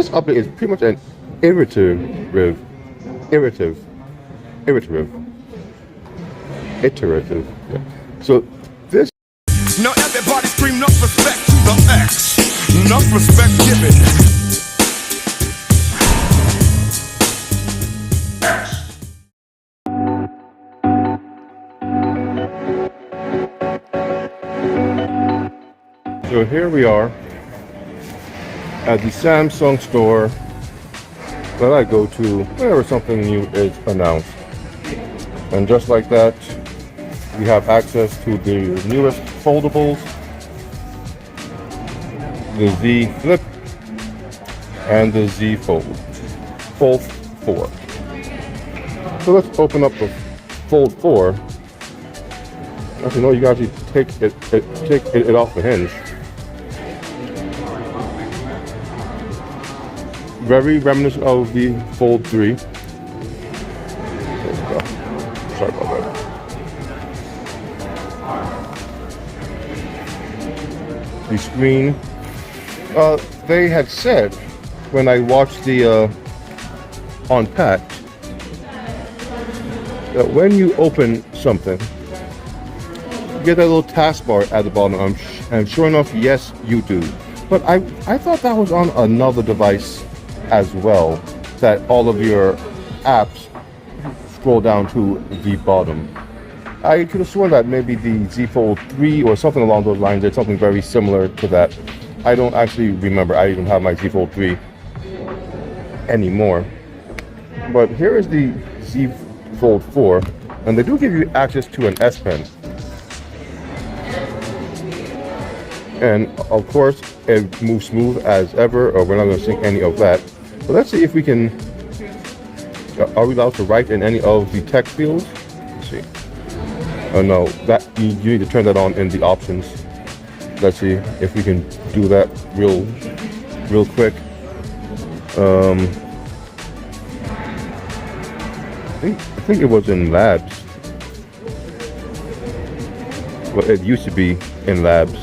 this update is pretty much an iterative. Yeah. So this. Now everybody scream enough respect to the X. Enough respect given. So here we are at the Samsung store that I go to whenever something new is announced. And just like that, we have access to the newest foldables, the Z Flip, and the Z Fold 4. So let's open up the Fold 4. Actually, no, you can actually take it off the hinge. Very reminiscent of the Fold 3. There we go. Sorry about that. The screen. They had said when I watched the Unpacked that when you open something, you get that little taskbar at the bottom. And sure enough, yes, you do. But I thought that was on another device as well, that all of your apps scroll down to the bottom. I could have sworn that maybe the Z Fold 3 or something along those lines did something very similar to that. I don't actually remember. I even have my Z Fold 3 anymore. But here is the Z Fold 4, and they do give you access to an S Pen. And of course, it moves smooth as ever, or we're not going to sync any of that. But let's see if we can, are we allowed to write in any of the text fields? Let's see. Oh no, that you need to turn that on in the options. Let's see if we can do that real quick. I think it was in labs. Well, it used to be in labs.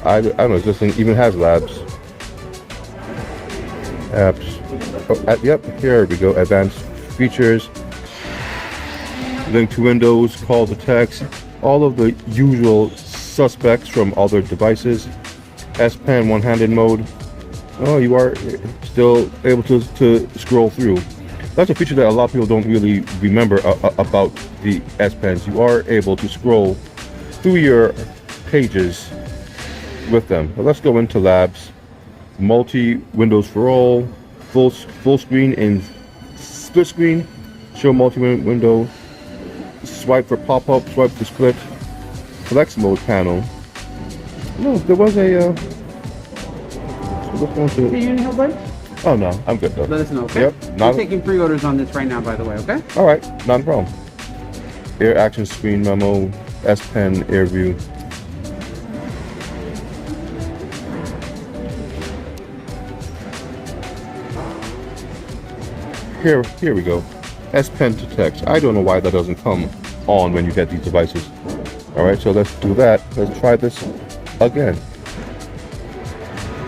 I don't know if this thing even has labs. Apps. Oh, yep, here we go. Advanced features. Link to Windows, call to text. All of the usual suspects from other devices. S Pen one-handed mode. Oh, you are still able to scroll through. That's a feature that a lot of people don't really remember about the S Pens. You are able to scroll through your pages with them. But let's go into labs. Multi windows for all, full screen and split screen, show multi window, swipe for pop-up, swipe to split, flex mode panel. No, there was a Hey, you need help, bud? Oh no, I'm good though. Let us know, okay? Yep. We're taking pre-orders on this right now, by the way, okay? All right, not a problem. Air action screen memo, S Pen air view. Here we go. S Pen to text. I don't know why that doesn't come on when you get these devices. All right, so let's do that. Let's try this again.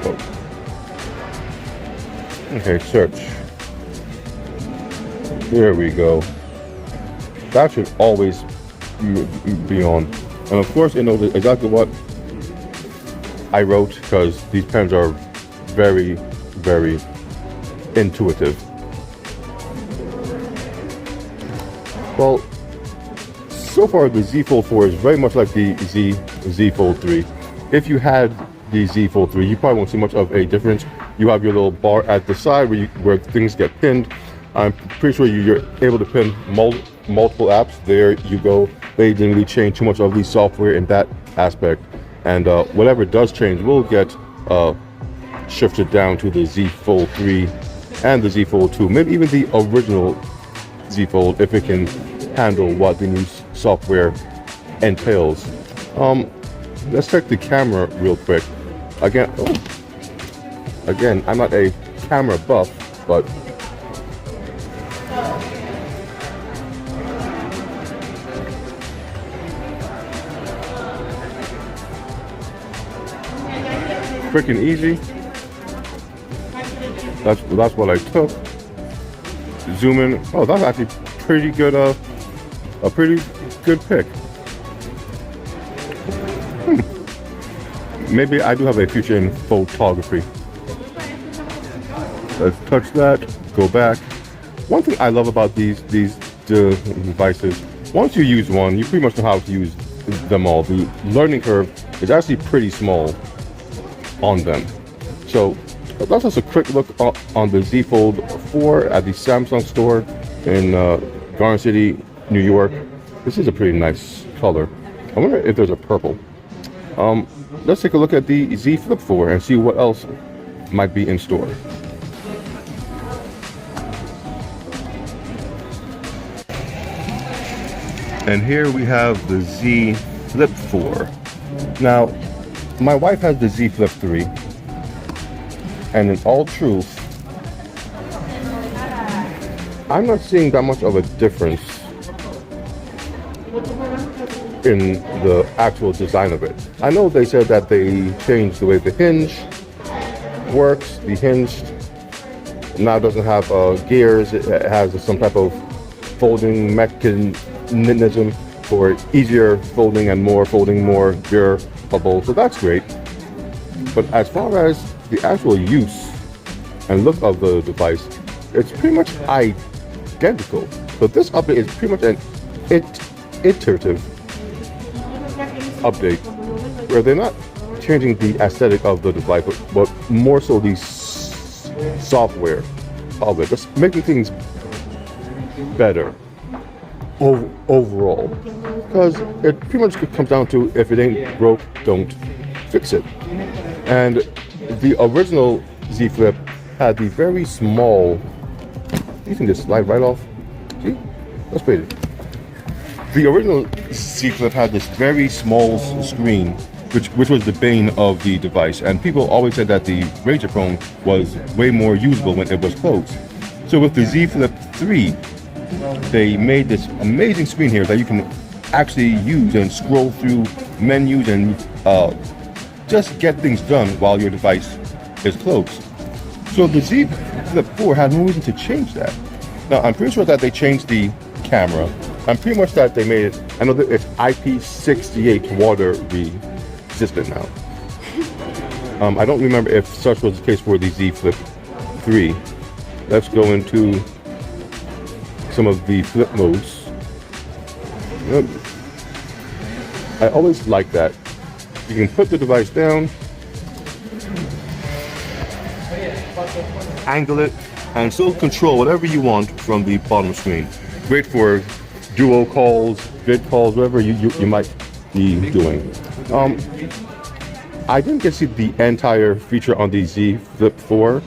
Oh. Okay, search. Here we go. That should always be on. And of course, it knows exactly what I wrote, because these pens are very, very intuitive. Well, so far the Z Fold 4 is very much like the Z Fold 3. If you had the Z Fold 3, you probably won't see much of a difference. You have your little bar at the side where things get pinned. I'm pretty sure you're able to pin multiple apps. There you go. They didn't really change too much of the software in that aspect. And whatever does change will get shifted down to the Z Fold 3 and the Z Fold 2. Maybe even the original Z Fold, if it can handle what the new software entails. Let's check the camera real quick. Again, I'm not a camera buff, but freaking easy. That's what I took. Zoom in. Oh, that's actually pretty good. A pretty good pick. Maybe I do have a future in photography. Let's touch that. Go back. One thing I love about these devices, once you use one, you pretty much know how to use them all. The learning curve is actually pretty small on them. So that's just a quick look on the Z Fold 4 at the Samsung store in Garden City, New York. This is a pretty nice color. I wonder if there's a purple. Let's take a look at the Z Flip 4 and see what else might be in store. And here we have the Z Flip 4. Now, my wife has the Z Flip 3. And in all truth, I'm not seeing that much of a difference in the actual design of it. I know they said that they changed the way the hinge works. The hinge now doesn't have gears. It has some type of folding mechanism for easier folding and more durable. So that's great. But as far as the actual use and look of the device, it's pretty much identical. So this update is pretty much an iterative update where they're not changing the aesthetic of the device, but more so the software of it, just making things better overall. Because it pretty much comes down to, if it ain't broke, don't fix it. And the original Z Flip had the very small, you can just slide right off. See? That's pretty. The original Z Flip had this very small screen, which was the bane of the device. And people always said that the Razr phone was way more usable when it was closed. So with the Z Flip 3, they made this amazing screen here that you can actually use and scroll through menus and just get things done while your device is closed. So the Z Flip 4 had no reason to change that. Now, I'm pretty sure that they changed the camera. I'm pretty much that they made it, I know that it's IP68 water resistant now. I don't remember if such was the case for the Z Flip 3. Let's go into some of the flip modes. I always like that. You can put the device down, angle it, and still control whatever you want from the bottom screen. Great for duo calls, vid calls, whatever you might be doing. I didn't get to see the entire feature on the Z Flip 4.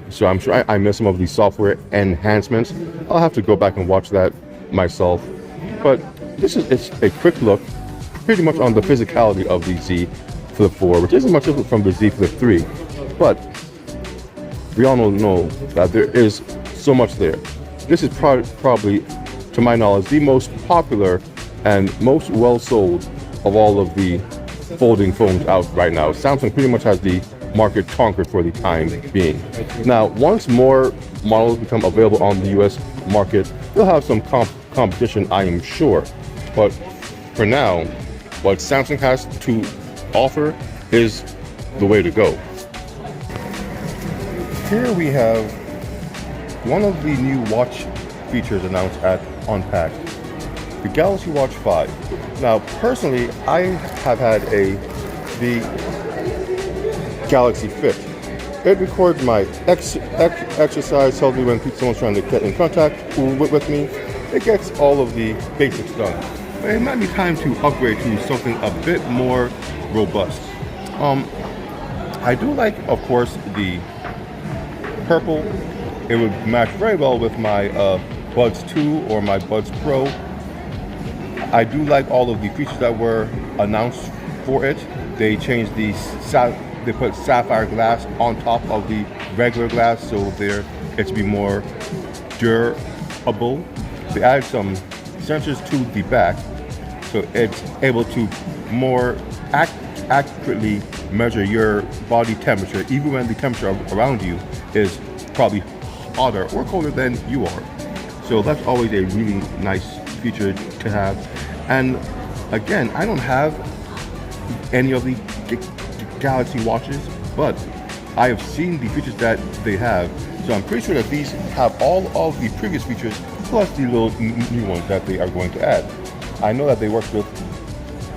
So I'm sure I missed some of the software enhancements. I'll have to go back and watch that myself. But it's a quick look, pretty much on the physicality of the Z Flip 4, which isn't much different from the Z Flip 3. But we all know that there is so much there. This is probably, to my knowledge, the most popular and most well-sold of all of the folding phones out right now. Samsung pretty much has the market conquered for the time being. Now, once more models become available on the US market, they'll have some competition, I am sure. But for now, what Samsung has to offer is the way to go. Here we have one of the new watch features announced at Unpacking, the Galaxy Watch 5. Now, personally, I have had the Galaxy Fit. It records my exercise, tells me when someone's trying to get in contact with me. It gets all of the basics done. But it might be time to upgrade to something a bit more robust. I do like, of course, the purple. It would match very well with my Buds 2 or my Buds Pro. I do like all of the features that were announced for it. They changed they put sapphire glass on top of the regular glass, so it to be more durable. They added some sensors to the back, so it's able to more accurately measure your body temperature, even when the temperature around you is probably hotter or colder than you are. So that's always a really nice feature to have. And again, I don't have any of the Galaxy watches, but I have seen the features that they have. So I'm pretty sure that these have all of the previous features plus the little new ones that they are going to add. I know that they work with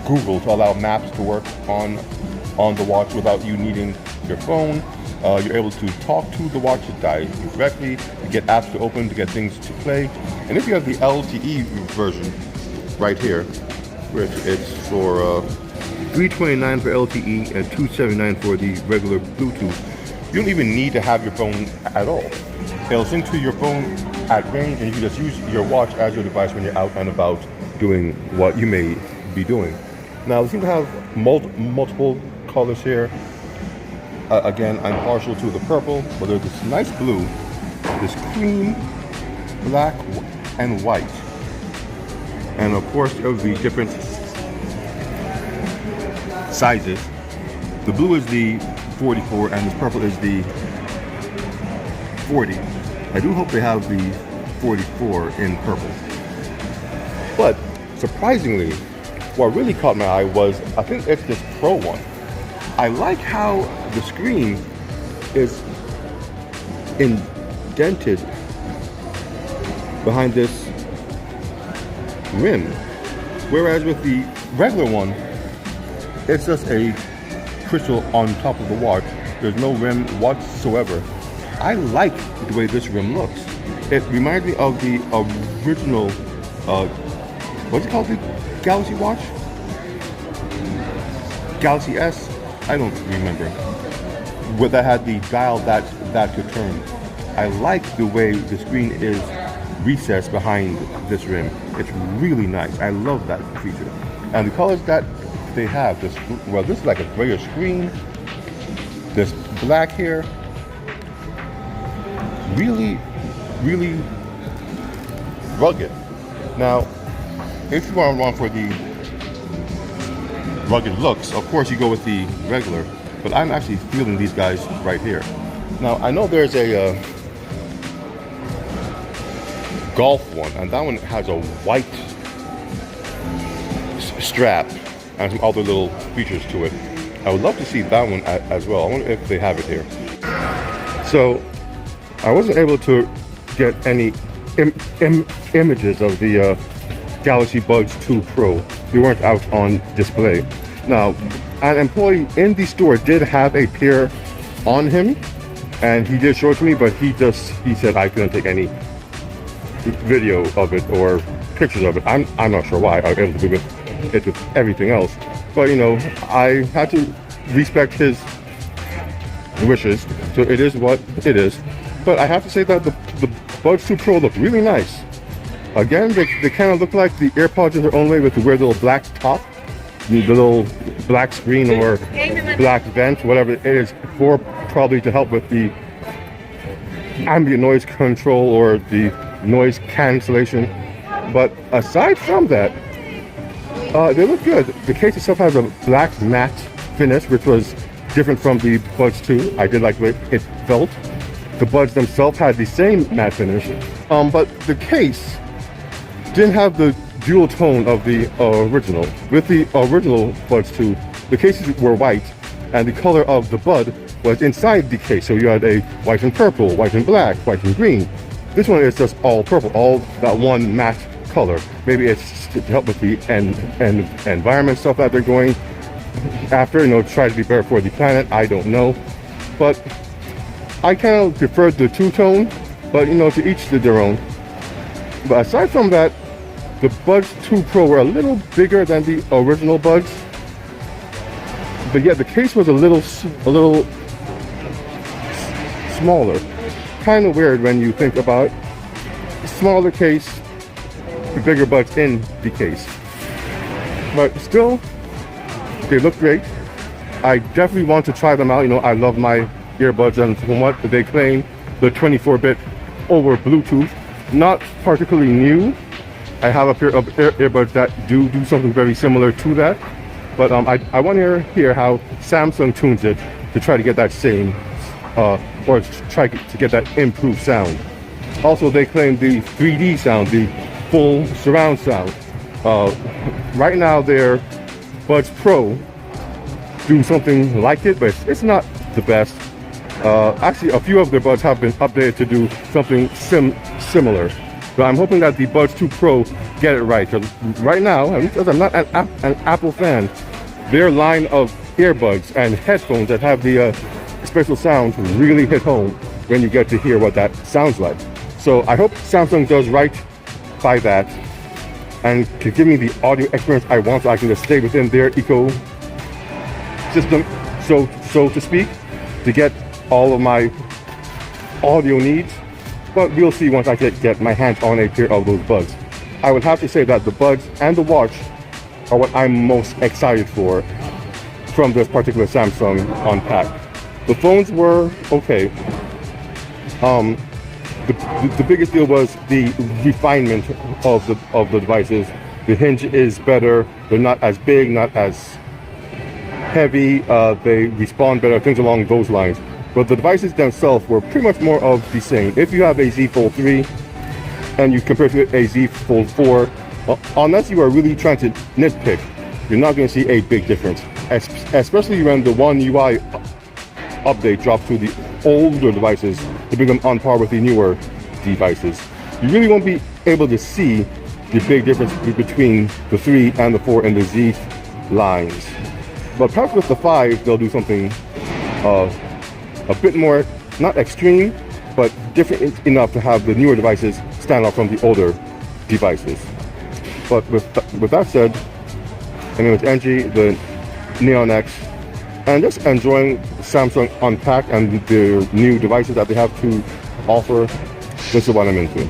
Google to allow maps to work on the watch without you needing your phone. You're able to talk to the watch directly, to get apps to open, to get things to play. And if you have the LTE version right here, which it's for $329 for LTE and $279 for the regular Bluetooth, you don't even need to have your phone at all. It'll sync to your phone at range, and you can just use your watch as your device when you're out and about doing what you may be doing. Now, they seem to have multiple colors here. Again, I'm partial to the purple, but there's this nice blue, this cream, black, and white. And of course, of the different sizes. The blue is the 44 and this purple is the 40. I do hope they have the 44 in purple. But surprisingly, what really caught my eye was, I think it's this Pro one. I like how the screen is indented behind this rim, whereas with the regular one, it's just a crystal on top of the watch. There's no rim whatsoever. I like the way this rim looks. It reminds me of the original, what's it called, the Galaxy watch? Galaxy S? I don't remember. Where that had the dial that could turn. I like the way the screen is recessed behind this rim. It's really nice. I love that feature. And the colors that they have, this is like a grayer screen. This black here. Really, really rugged. Now, if you are one for the rugged looks, of course you go with the regular, but I'm actually feeling these guys right here. Now, I know there's a golf one, and that one has a white strap and some other little features to it. I would love to see that one as well. I wonder if they have it here. So, I wasn't able to get any images of the Galaxy Buds 2 Pro. They weren't out on display. Now, an employee in the store did have a pair on him, and he did show it to me, but he said I couldn't take any video of it or pictures of it. I'm not sure why. I was able to do it with everything else. But you know, I had to respect his wishes, so it is what it is. But I have to say that the Buds 2 Pro look really nice. Again, they kind of look like the AirPods in their own way with the weird little black top, the little black screen or black vent, whatever it is, for probably to help with the ambient noise control or the noise cancellation. But aside from that, they look good. The case itself has a black matte finish, which was different from the Buds 2. I did like the way it felt. The Buds themselves had the same matte finish, but the case didn't have the dual tone of the original. With the original Buds 2, the cases were white, and the color of the Bud was inside the case. So you had a white and purple, white and black, white and green. This one is just all purple, all that one matte color. Maybe it's to help with the environment stuff that they're going after, you know, try to be better for the planet. I don't know, but I kind of preferred the two-tone, but you know, to each their own. But aside from that, the Buds 2 Pro were a little bigger than the original Buds, but yet the case was a little smaller. Kind of weird when you think about it. Smaller case, the bigger Buds in the case. But still, they look great. I definitely want to try them out. You know, I love my earbuds, and from what they claim, the 24-bit over Bluetooth, not particularly new. I have a pair of earbuds that do something very similar to that, But I want to hear how Samsung tunes it to try to get that same, or try to get that improved sound. Also, they claim the 3D sound, the full surround sound. Right now, their Buds Pro do something like it, but it's not the best. Actually, a few of their buds have been updated to do something similar. But I'm hoping that the Buds 2 Pro get it right. 'Cause right now, because I'm not an Apple fan, their line of earbuds and headphones that have the special sound really hit home when you get to hear what that sounds like. So I hope Samsung does right by that and can give me the audio experience I want, so I can just stay within their ecosystem, so to speak, to get all of my audio needs. But we'll see once I get my hands on a pair of those buds. I would have to say that the buds and the watch are what I'm most excited for from this particular Samsung Unpack. The phones were okay. The biggest deal was the refinement of the devices. The hinge is better. They're not as big, not as heavy. They respond better, things along those lines. But the devices themselves were pretty much more of the same. If you have a Z Fold 3 and you compare to a Z Fold 4, unless you are really trying to nitpick, you're not going to see a big difference. Especially when the One UI update drops to the older devices to bring them on par with the newer devices. You really won't be able to see the big difference between the 3 and the 4 and the Z lines. But perhaps with the 5, they'll do something a bit more, not extreme, but different enough to have the newer devices stand out from the older devices. But with that said, my name is Angie, the Neon X, and just enjoying Samsung Unpack and the new devices that they have to offer. This is what I'm into.